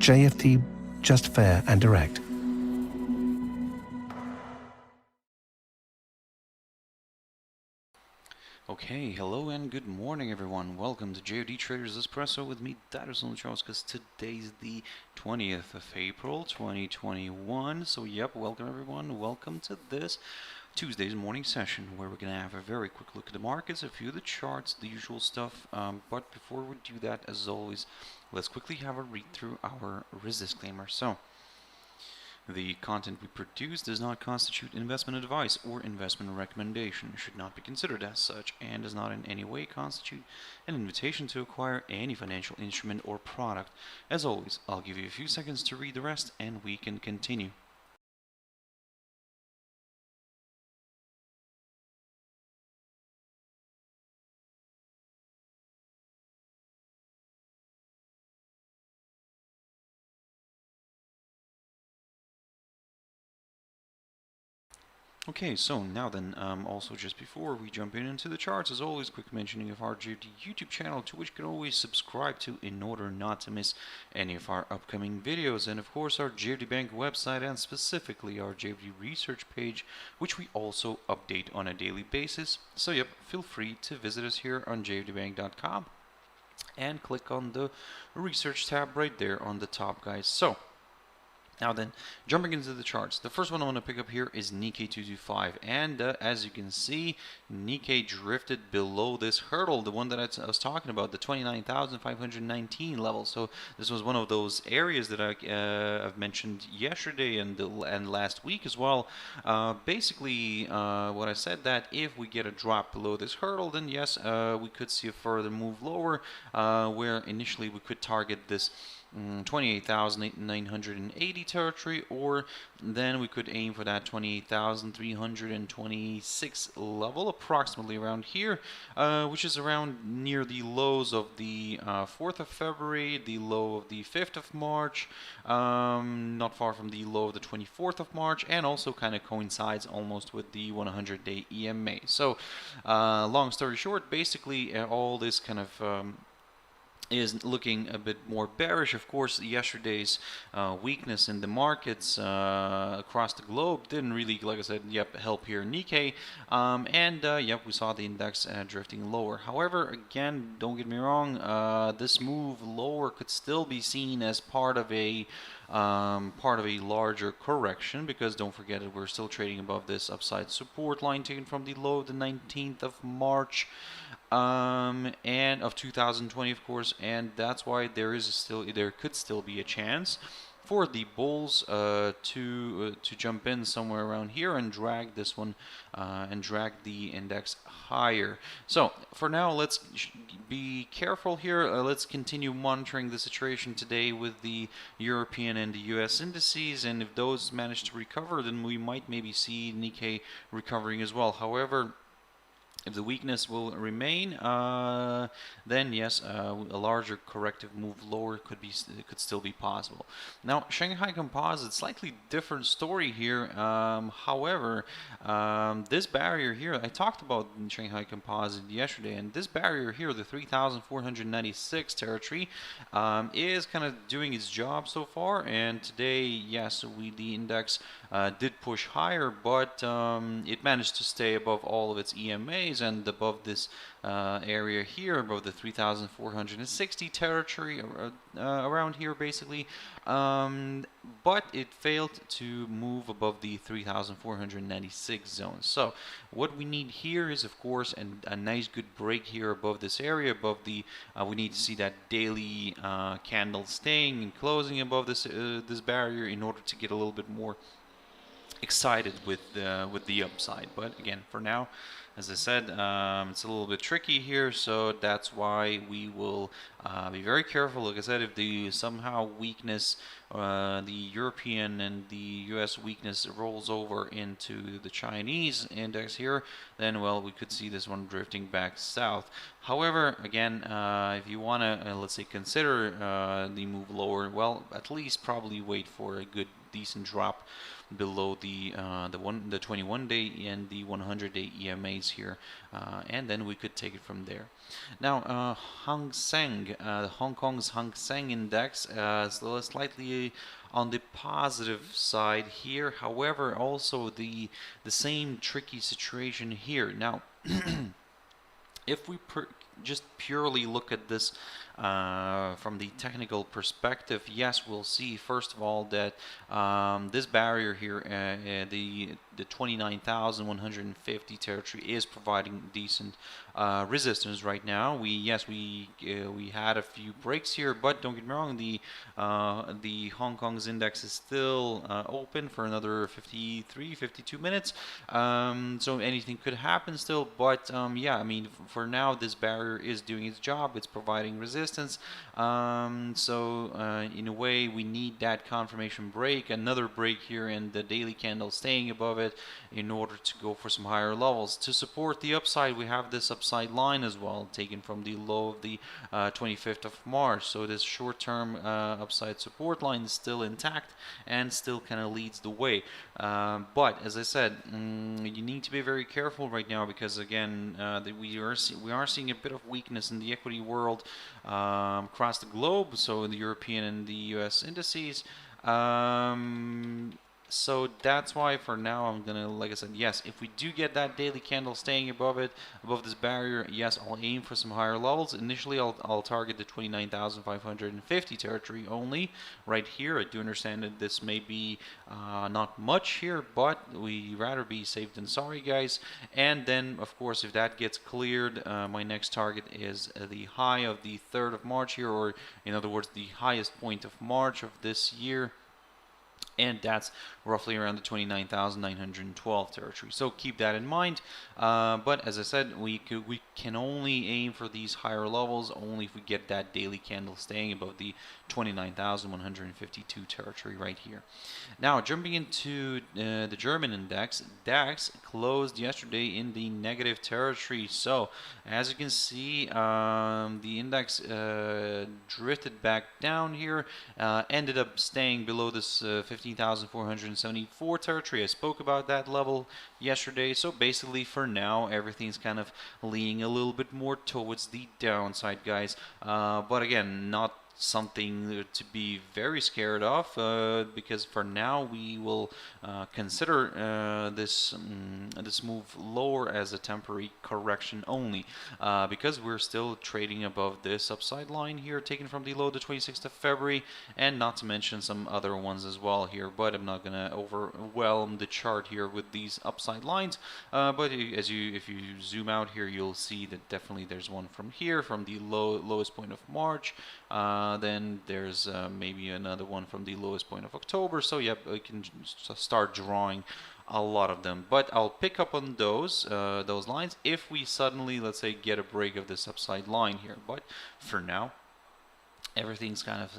JFD, just fair and direct. Okay, hello and good morning everyone. Welcome to JFD Traders Espresso with me, Darius Anucauskas. Today's the 20th of April, 2021. So yep, welcome everyone. Welcome to this Tuesday's morning session where we're going to have a very quick look at the markets, a few of the charts, the usual stuff. But before we do that, as always, let's quickly have a read through our risk disclaimer. So, the content we produce does not constitute investment advice or investment recommendation, should not be considered as such, and does not in any way constitute an invitation to acquire any financial instrument or product. As always, I'll give you a few seconds to read the rest and we can continue. Okay, so now then, also just before we jump into the charts, as always, quick mentioning of our JFD YouTube channel, to which you can always subscribe to in order not to miss any of our upcoming videos, and of course our JFD Bank website, and specifically our JFD research page, which we also update on a daily basis. So yep, feel free to visit us here on jfdbank.com and click on the research tab right there on the top, guys. So now then, jumping into the charts, the first one I want to pick up here is Nikkei 225, and as you can see, Nikkei drifted below this hurdle, the one that I was talking about, the 29,519 level. So this was one of those areas that I've mentioned yesterday and last week as well. Basically, what I said, that if we get a drop below this hurdle, then yes, we could see a further move lower, where initially we could target this 28,980 territory, or then we could aim for that 28,326 level, approximately around here, which is around near the lows of the 4th of February, the low of the 5th of March, not far from the low of the 24th of March, and also kind of coincides almost with the 100-day EMA. So, long story short, basically all this kind of is looking a bit more bearish. Of course, yesterday's weakness in the markets across the globe didn't really, like I said, help here in Nikkei. We saw the index drifting lower. However, again, don't get me wrong, this move lower could still be seen as part of a larger correction, because don't forget that we're still trading above this upside support line taken from the low of the 19th of March. And of 2020, of course, and that's why there could still be a chance for the bulls to jump in somewhere around here and drag this one and drag the index higher. So for now, let's be careful here. Let's continue monitoring the situation today with the European and the US indices, and if those manage to recover, then we might maybe see Nikkei recovering as well. However, if the weakness will remain, then yes, a larger corrective move lower could still be possible. Now, Shanghai Composite, slightly different story here. However, this barrier here, I talked about Shanghai Composite yesterday, and this barrier here, the 3,496 territory, is kind of doing its job so far. And today, yes, the index did push higher, but it managed to stay above all of its EMAs and above this area here, above the 3,460 territory, around here basically, but it failed to move above the 3,496 zone. So what we need here is, of course, a nice good break here above this area, above the we need to see that daily candle staying and closing above this this barrier in order to get a little bit more excited with the upside. But again, for now, as I said, it's a little bit tricky here, so that's why we will be very careful. Like I said, if the somehow weakness, the European and the US weakness rolls over into the Chinese index here, then well, we could see this one drifting back south. However, again, if you want to let's say consider the move lower, well, at least probably wait for a good decent drop below the 21-day and the 100-day EMAs here, and then we could take it from there. Now, Hang Seng, Hong Kong's Hang Seng index, slightly on the positive side here. However, also the same tricky situation here. Now, if we just purely look at this from the technical perspective, yes, we'll see first of all that this barrier here, the 29,150 territory, is providing decent resistance right now. We had a few breaks here, but don't get me wrong, the Hong Kong's index is still open for another 52 minutes. So anything could happen still, but yeah, I mean, for now this barrier is doing its job. It's providing resistance. So in a way, we need that confirmation break, another break here, and the daily candle staying above it in order to go for some higher levels. To support the upside, we have this upside line as well, taken from the low of the 25th of March. So this short-term upside support line is still intact and still kind of leads the way. But as I said, you need to be very careful right now, because again, we are seeing a bit of weakness in the equity world across the globe, so in the European and the US indices. So that's why for now I'm gonna, like I said, yes, if we do get that daily candle staying above it, above this barrier, yes, I'll aim for some higher levels. Initially, I'll target the 29,550 territory only right here. I do understand that this may be not much here, but we rather be safe than sorry, guys. And then, of course, if that gets cleared, my next target is the high of the 3rd of March here, or in other words, the highest point of March of this year. And that's roughly around the 29,912 territory. So keep that in mind. But as I said, we can only aim for these higher levels only if we get that daily candle staying above the 29,152 territory right here. Now, jumping into the German index, DAX closed yesterday in the negative territory. So as you can see, the index drifted back down here, ended up staying below this 15,474 territory. I spoke about that level yesterday. So basically, for now, everything's kind of leaning a little bit more towards the downside, guys. But again, not something to be very scared of, because for now we will consider this move lower as a temporary correction only, because we're still trading above this upside line here, taken from the low the 26th of February, and not to mention some other ones as well here. But I'm not gonna overwhelm the chart here with these upside lines. But if you zoom out here, you'll see that definitely there's one from here, from the lowest point of March. Then there's maybe another one from the lowest point of October. So yeah, we can start drawing a lot of them. But I'll pick up on those lines if we suddenly, let's say, get a break of this upside line here. But for now, everything's kind of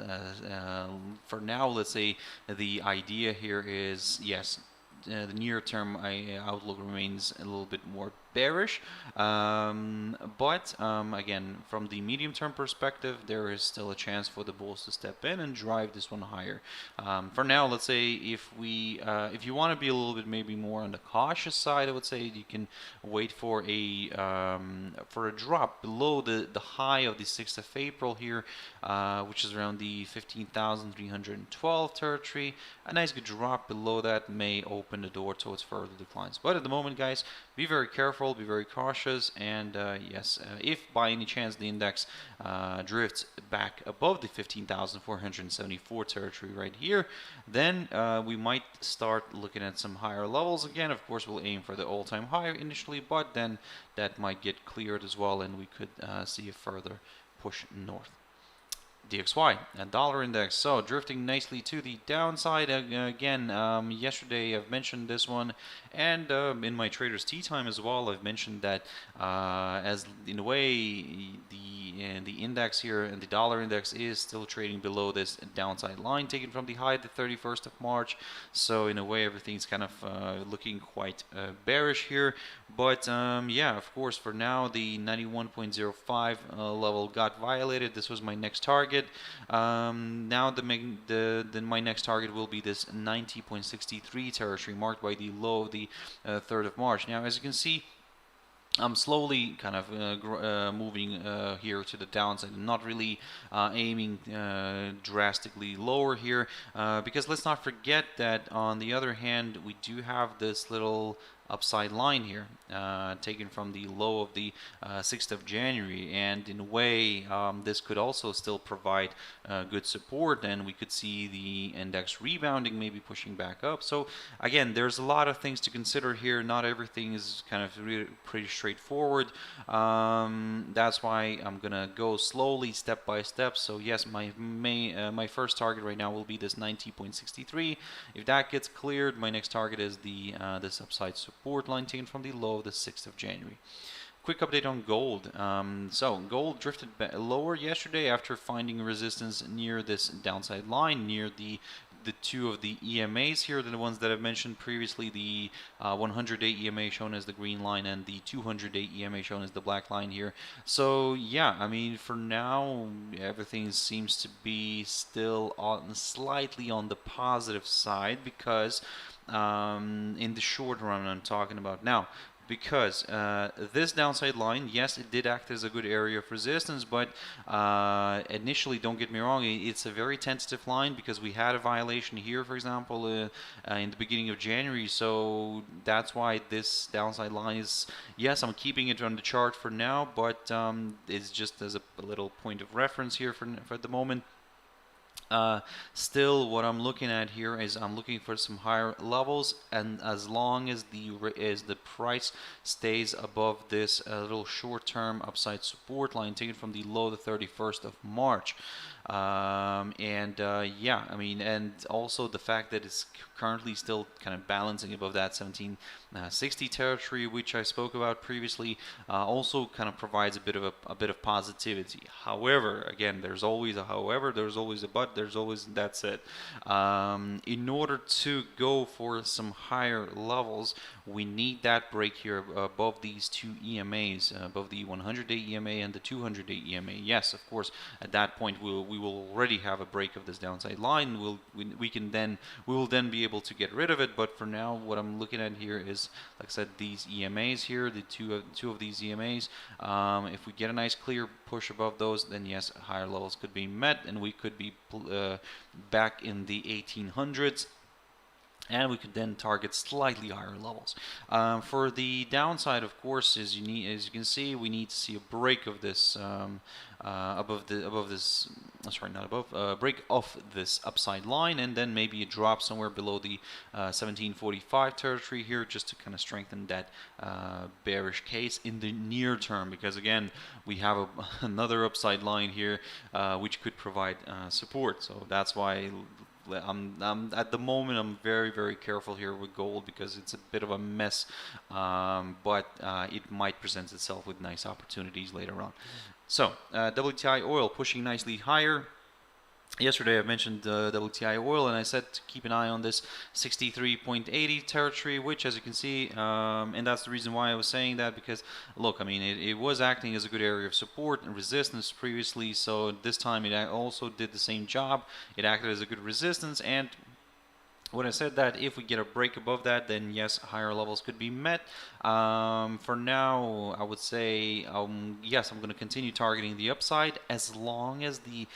for now, let's say the idea here is, yes, the near-term outlook remains a little bit more bearish, but again, from the medium-term perspective, there is still a chance for the bulls to step in and drive this one higher. For now, let's say if you want to be a little bit maybe more on the cautious side, I would say you can wait for a drop below the high of the 6th of April here, which is around the 15,312 territory. A nice good drop below that may open the door towards further declines. But at the moment, guys, be very careful, be very cautious, and yes, if by any chance the index drifts back above the 15,474 territory right here, then we might start looking at some higher levels again. Of course, we'll aim for the all-time high initially, but then that might get cleared as well, and we could see a further push north. DXY, a dollar index, so drifting nicely to the downside again. Yesterday I've mentioned this one, and in my Traders Tea Time as well, I've mentioned that as in a way the index here and the dollar index is still trading below this downside line taken from the high the 31st of March. So in a way everything's kind of looking quite bearish here. But yeah, of course, for now the 91.05 level got violated. This was my next target. target. Now my next target will be this 90.63 territory marked by the low of the 3rd of March. Now, as you can see, I'm slowly kind of moving here to the downside, not really aiming drastically lower here, because let's not forget that on the other hand, we do have this little upside line here, taken from the low of the 6th of January, and in a way this could also still provide good support, and we could see the index rebounding, maybe pushing back up. So again, there's a lot of things to consider here. Not everything is kind of really pretty straightforward. That's why I'm gonna go slowly, step by step. So yes, my first target right now will be this 90.63. If that gets cleared, my next target is the this upside support line taken from the low of the 6th of January. Quick update on gold. So gold drifted lower yesterday after finding resistance near this downside line, near the two of the EMAs here, the ones that I've mentioned previously, the 100-day EMA shown as the green line and the 200-day EMA shown as the black line here. So yeah, I mean, for now everything seems to be still slightly on the positive side, because in the short run I'm talking about now, because this downside line, yes, it did act as a good area of resistance, but initially, don't get me wrong, it's a very tentative line, because we had a violation here, for example, in the beginning of January. So that's why this downside line is, yes, I'm keeping it on the chart for now, but it's just as a little point of reference here for the moment. Still, what I'm looking at here is I'm looking for some higher levels, and as long as the price stays above this little short-term upside support line taken from the low the 31st of March. Yeah, I mean, and also the fact that it's currently still kind of balancing above that 1760 territory, which I spoke about previously, also kind of provides a bit of positivity. However, again, there's always a however, there's always a but, there's always that's it. In order to go for some higher levels, we need that break here above these two EMAs, above the 100-day EMA and the 200-day EMA. Yes, of course, at that point we will already have a break of this downside line. We will then be able to get rid of it. But for now, what I'm looking at here is, like I said, these EMAs here, the two of these EMAs. If we get a nice clear push above those, then yes, higher levels could be met, and we could be back in the 1800s. And we could then target slightly higher levels. For the downside, of course, as you can see, we need to see a break of this break off this upside line, and then maybe a drop somewhere below the 1745 territory here, just to kind of strengthen that bearish case in the near term. Because again, we have another upside line here, which could provide support. So that's why. At the moment, I'm very, very careful here with gold, because it's a bit of a mess, but it might present itself with nice opportunities later on. So, WTI oil pushing nicely higher. Yesterday I mentioned WTI oil, and I said to keep an eye on this 63.80 territory, which, as you can see, and that's the reason why I was saying that, because look, I mean, it was acting as a good area of support and resistance previously, so this time it also did the same job. It acted as a good resistance, and when I said that if we get a break above that, then yes, higher levels could be met. For now, I would say yes, I'm going to continue targeting the upside as long as the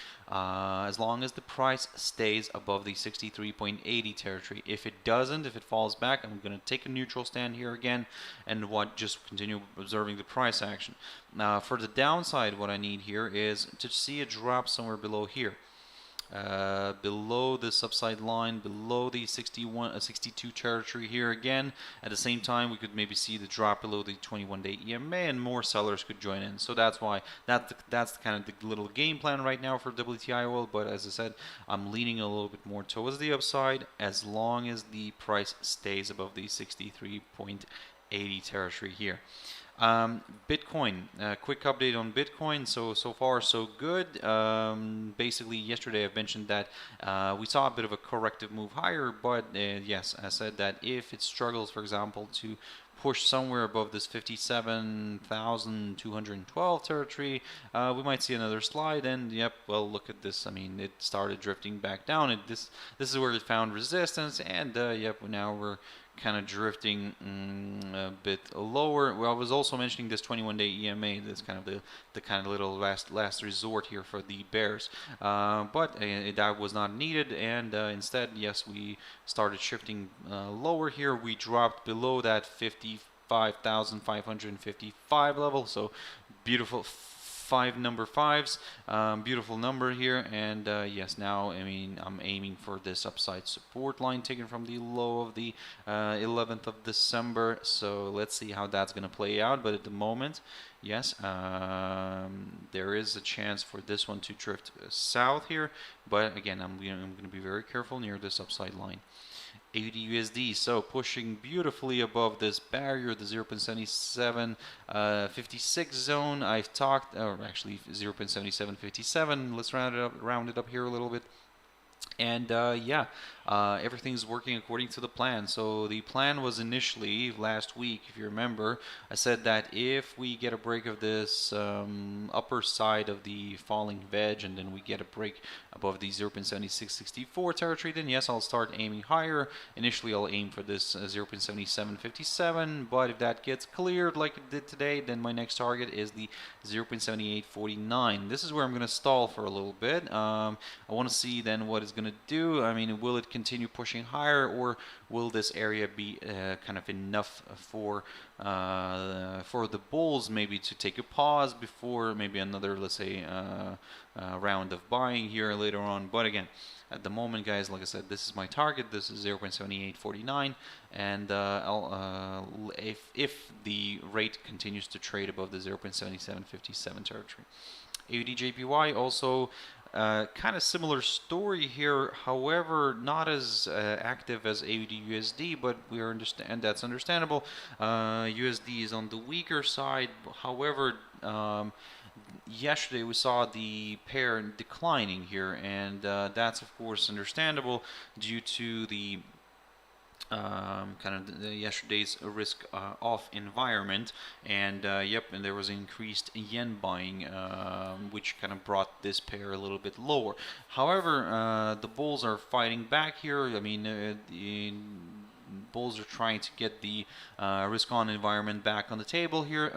price stays above the 63.80 territory. If it doesn't, if it falls back, I'm going to take a neutral stand here again, and just continue observing the price action. For the downside, what I need here is to see a drop somewhere below here. Below this upside line, below the 62 territory here again. At the same time, we could maybe see the drop below the 21-day EMA, and more sellers could join in. So that's why that's kind of the little game plan right now for WTI oil. But as I said, I'm leaning a little bit more towards the upside as long as the price stays above the 63.80 territory here. Bitcoin, quick update on Bitcoin. So far so good. Basically, yesterday I mentioned that we saw a bit of a corrective move higher, but yes, I said that if it struggles, for example, to push somewhere above this 57,212 territory, we might see another slide. And yep, well, look at this. I mean, it started drifting back down. This is where it found resistance, and yep, now we're kind of drifting a bit lower. Well, I was also mentioning this 21-day EMA. That's kind of the kind of little last resort here for the bears, but that was not needed, and instead, yes, we started shifting lower here. We dropped below that 55,555 level. So beautiful. Number fives, beautiful number here, and yes, now I mean I'm aiming for this upside support line taken from the low of the 11th of December. So let's see how that's going to play out. But at the moment, yes, there is a chance for this one to drift south here. But again, I'm going to be very careful near this upside line. EURUSD, so pushing beautifully above this barrier, the 0.7756 zone. I've talked, or actually 0.7757. Let's round it up here a little bit. And yeah, everything's working according to the plan. So the plan was initially last week, if you remember, I said that if we get a break of this upper side of the falling wedge, and then we get a break above the 0.7664 territory, then yes, I'll start aiming higher. Initially, I'll aim for this 0.7757, but if that gets cleared like it did today, then my next target is the 0.7849. This is where I'm going to stall for a little bit. I want to see then what it's going to do. I mean, will it continue pushing higher, or will this area be kind of enough for the bulls maybe to take a pause before maybe another, let's say, round of buying here later on? But again, at the moment, guys, like I said, this is my target. This is 0.7849, and if the rate continues to trade above the 0.7757 territory. AUD/JPY also kind of similar story here, however, not as active as AUD/USD, but we understand that's understandable. USD is on the weaker side. However, yesterday we saw the pair declining here, and that's of course understandable due to the kind of yesterday's risk off environment, and yep, and there was increased yen buying, which kind of brought this pair a little bit lower. However, the bulls are fighting back here. I mean, the bulls are trying to get the risk-on environment back on the table here,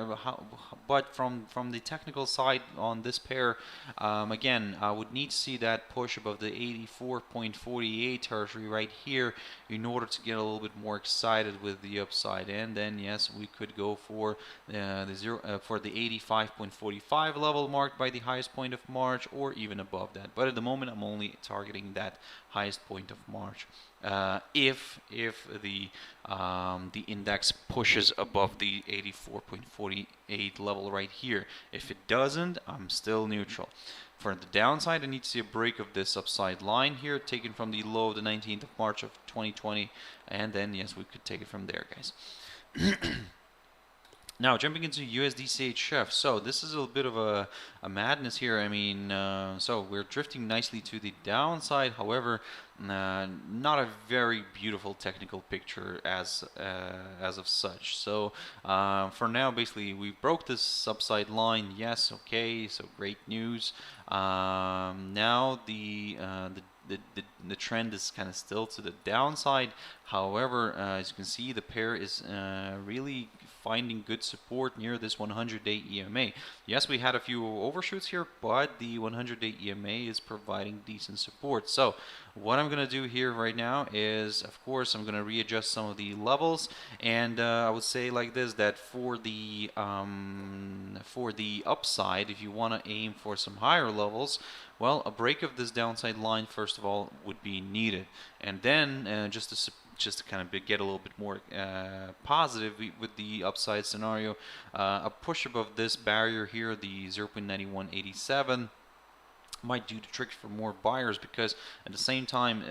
but from the technical side on this pair, again, I would need to see that push above the 84.48 territory right here in order to get a little bit more excited with the upside, and then yes, we could go for the 85.45 level marked by the highest point of March, or even above that. But at the moment, I'm only targeting that highest point of March. If the index pushes above the 84.48 level right here. If it doesn't, I'm still neutral. For the downside, I need to see a break of this upside line here, taken from the low of the 19th of March of 2020, and then yes, we could take it from there, guys. Now, jumping into USD CHF. So this is a bit of a madness here. I mean, so we're drifting nicely to the downside. However, not a very beautiful technical picture as of such. So for now, basically, we broke this upside line. Yes, okay. So great news. Now the trend is kind of still to the downside. However, as you can see, the pair is really finding good support near this 100-day EMA. Yes, we had a few overshoots here, but the 100-day EMA is providing decent support. So what I'm going to do here right now is, of course, I'm going to readjust some of the levels, and I would say like this, that for the upside, if you want to aim for some higher levels, well, a break of this downside line, first of all, would be needed. And then just to kind of get a little bit more positive with the upside scenario, a push above this barrier here, the 0.9187, might do the trick for more buyers, because at the same time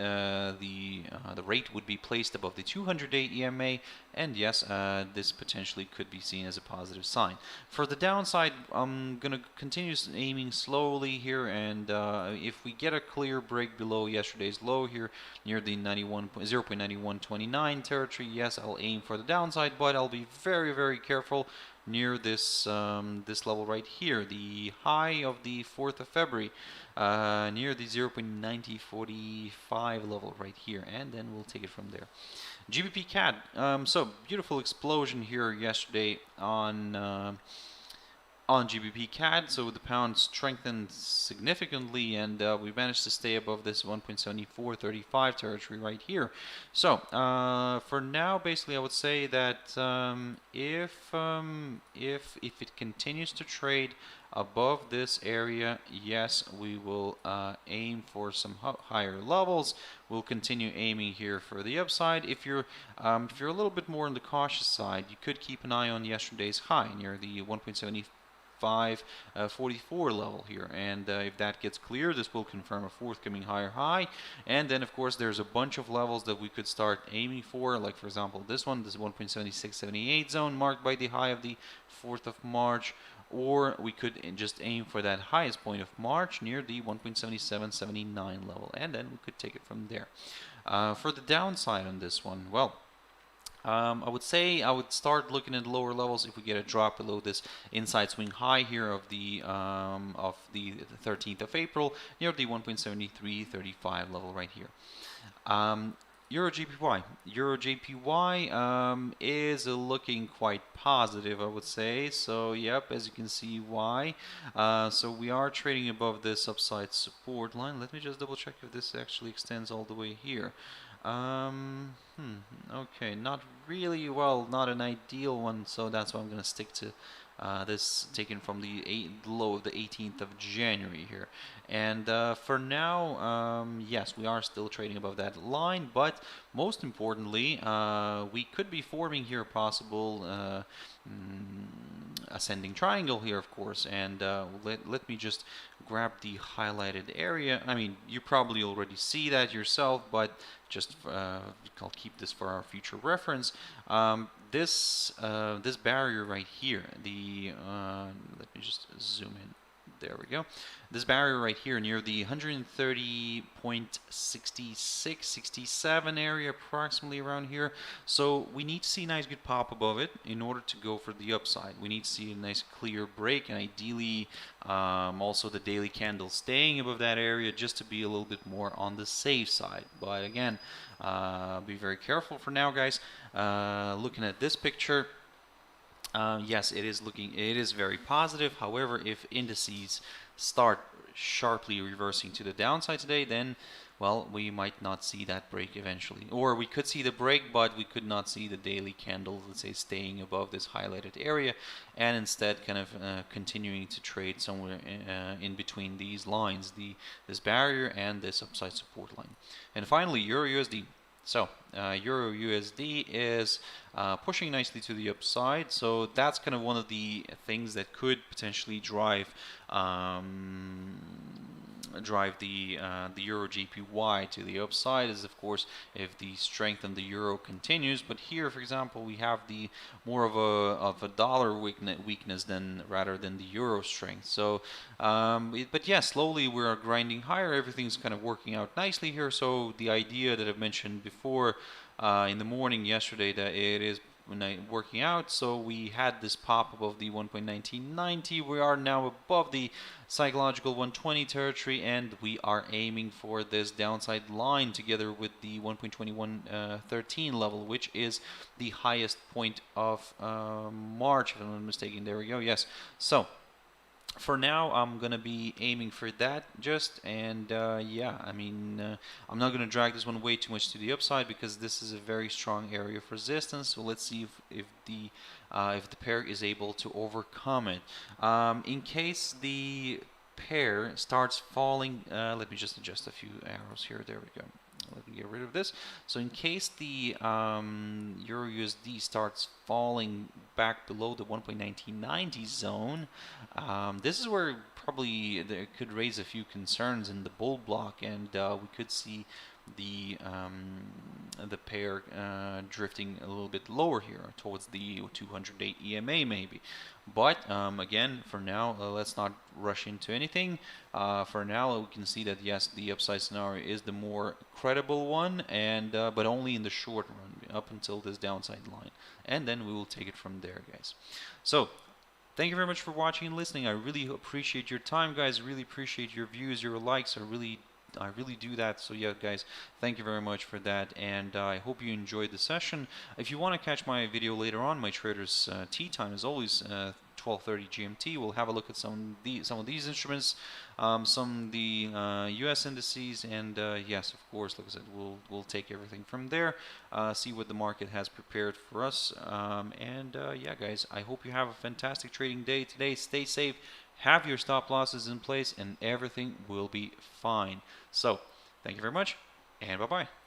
the rate would be placed above the 200-day EMA, and yes, this potentially could be seen as a positive sign. For the downside, I'm gonna continue aiming slowly here, and if we get a clear break below yesterday's low here near the 0.9129 territory, yes, I'll aim for the downside, but I'll be very, very careful near this this level right here, the high of the 4th of February, near the 0.9045 level right here, and then we'll take it from there. GBP CAD, so beautiful explosion here yesterday on GBP CAD, so the pound strengthened significantly, and we managed to stay above this 1.7435 territory right here. So for now, basically, I would say that if it continues to trade above this area, yes, we will aim for some higher levels. We'll continue aiming here for the upside. If you're a little bit more on the cautious side, you could keep an eye on yesterday's high near the 1.7544 level here, and if that gets clear, this will confirm a forthcoming higher high. And then of course there's a bunch of levels that we could start aiming for, like for example this 1.7678 zone marked by the high of the 4th of March, or we could just aim for that highest point of March near the 1.7779 level, and then we could take it from there. For the downside on this one, well, I would say I would start looking at lower levels if we get a drop below this inside swing high here of the 13th of April near the 1.7335 level right here. EURUSD. EURUSD is looking quite positive, I would say. So, yep, as you can see, why. So we are trading above this upside support line. Let me just double check if this actually extends all the way here. Okay, not really, well, not an ideal one, so that's why I'm going to stick to this taken from the low of the 18th of January here. And for now, yes, we are still trading above that line, but most importantly, we could be forming here a possible ascending triangle here, of course. And let me just grab the highlighted area. I mean, you probably already see that yourself, but just I'll keep this for our future reference. This barrier right here, let me just zoom in. There we go. This barrier right here near the 130.6667 area, approximately around here. So we need to see a nice good pop above it in order to go for the upside. We need to see a nice clear break, and ideally also the daily candle staying above that area, just to be a little bit more on the safe side. But again, be very careful for now, guys. Looking at this picture, yes, it is very positive. However, if indices start sharply reversing to the downside today, then, well, we might not see that break eventually. Or we could see the break, but we could not see the daily candle, let's say, staying above this highlighted area, and instead kind of continuing to trade somewhere in between these lines, this barrier and this upside support line. And finally, EURUSD. So EURUSD is pushing nicely to the upside, so that's kind of one of the things that could potentially drive the EURUJPY to the upside, is of course if the strength in the euro continues. But here, for example, we have the more of a dollar weakness rather than the euro strength. So but yeah, slowly we're grinding higher. Everything's kind of working out nicely here. So the idea that I've mentioned before in the morning yesterday, that it is working out. So we had this pop above the 1.1990. We are now above the psychological 120 territory, and we are aiming for this downside line together with the 1.2113 level, which is the highest point of March, if I'm not mistaken. There we go. Yes. So for now, I'm gonna be aiming for that and yeah, I mean, I'm not gonna drag this one way too much to the upside, because this is a very strong area of resistance. So let's see if the pair is able to overcome it. In case the pair starts falling, let me just adjust a few arrows here. There we go. Let me get rid of this. So in case the EURUSD starts falling back below the 1.1990 zone, this is where probably there could raise a few concerns in the bull block, and we could see the pair drifting a little bit lower here towards the 200-day EMA maybe. But again, for now, let's not rush into anything. For now, we can see that yes, the upside scenario is the more credible one, and but only in the short run, up until this downside line, and then we will take it from there, guys. So thank you very much for watching and listening. I really appreciate your time, guys. Really appreciate your views, your likes. I really do that. So yeah, guys, thank you very much for that, and I hope you enjoyed the session. If you want to catch my video later on, my traders tea time is always 12:30 GMT. We'll have a look at some of these instruments, some of the U.S. indices, and yes, of course, like I said, we'll take everything from there, see what the market has prepared for us, and yeah, guys, I hope you have a fantastic trading day today. Stay safe. Have your stop losses in place, and everything will be fine. So, thank you very much, and bye-bye.